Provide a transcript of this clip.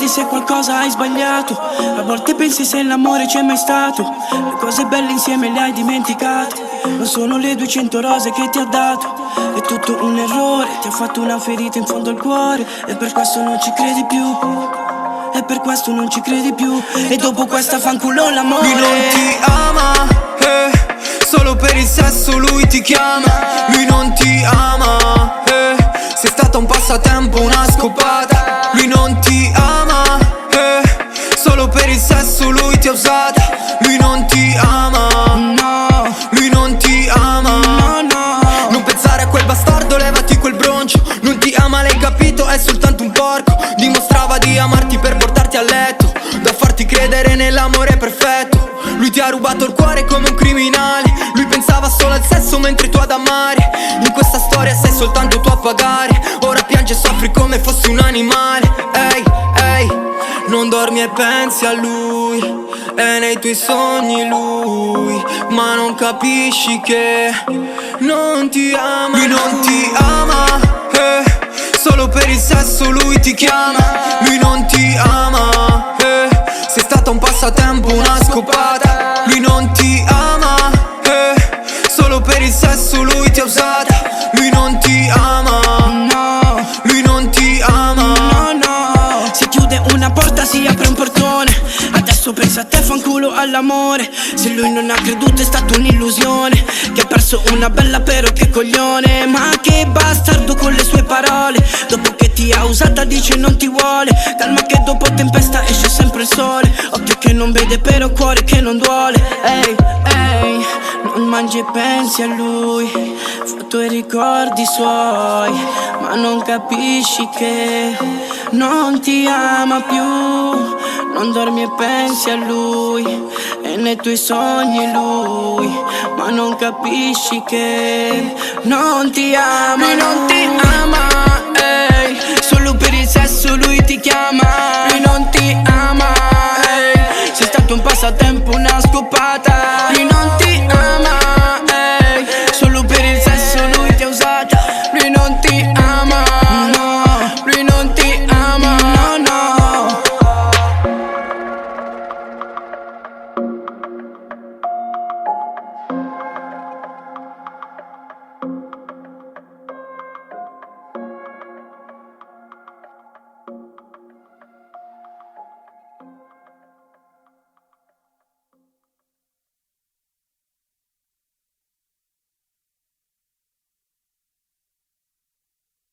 dimentichi se qualcosa hai sbagliato. A volte pensi se l'amore c'è mai stato. Le cose belle insieme le hai dimenticate. Non sono le 200 rose che ti ha dato. È tutto un errore, ti ha fatto una ferita in fondo al cuore. E per questo non ci credi più. E per questo non ci credi più. E dopo questa fanculo l'amore. Lui non ti ama, solo per il sesso lui ti chiama. Lui non ti ama, sei stata un passatempo, una scopata. Lui non ti ama, solo per il sesso lui ti ha usata. Lui non ti ama, No, lui non ti ama. no, no. Non pensare a quel bastardo, levati quel broncio. Non ti ama, l'hai capito, è soltanto un porco. Dimostrava di amarti per portarti a letto, da farti credere nell'amore perfetto. Lui ti ha rubato il cuore come un criminale. Lui pensava solo al sesso mentre tu ad amare. In questa storia sei soltanto tu a pagare. Ora piangi e soffri come fossi un animale. Ehi, ehi, non dormi e pensi a lui. È nei tuoi sogni lui, ma non capisci che non ti ama. Lui non ti ama, solo per il sesso lui ti chiama. Lui non ti ama, sei stata un passatempo, una scopata. Lui non ti ama, solo per il sesso lui ti ha usata. Lui non ti ama, No, lui non ti ama. no, no. Si chiude una porta, si apre un portone. Adesso pensa a te, fanculo all'amore. Se lui non ha creduto è stata un'illusione. Che ha perso una bella però che coglione. Ma che bastardo con le sue parole. Dopo che ti ha usata dice non ti vuole. Calma che dopo tempesta esce sempre il sole. Occhio che non vede però cuore che non duole. Ehi, ehi, non mangi e pensi a lui. Foto e ricordi suoi. Ma non capisci che non ti ama più. Non dormi e pensi a lui. E nei tuoi sogni lui. Ma non capisci che non ti ama. Lui non ti ama, ehi. Solo per il sesso lui ti chiama.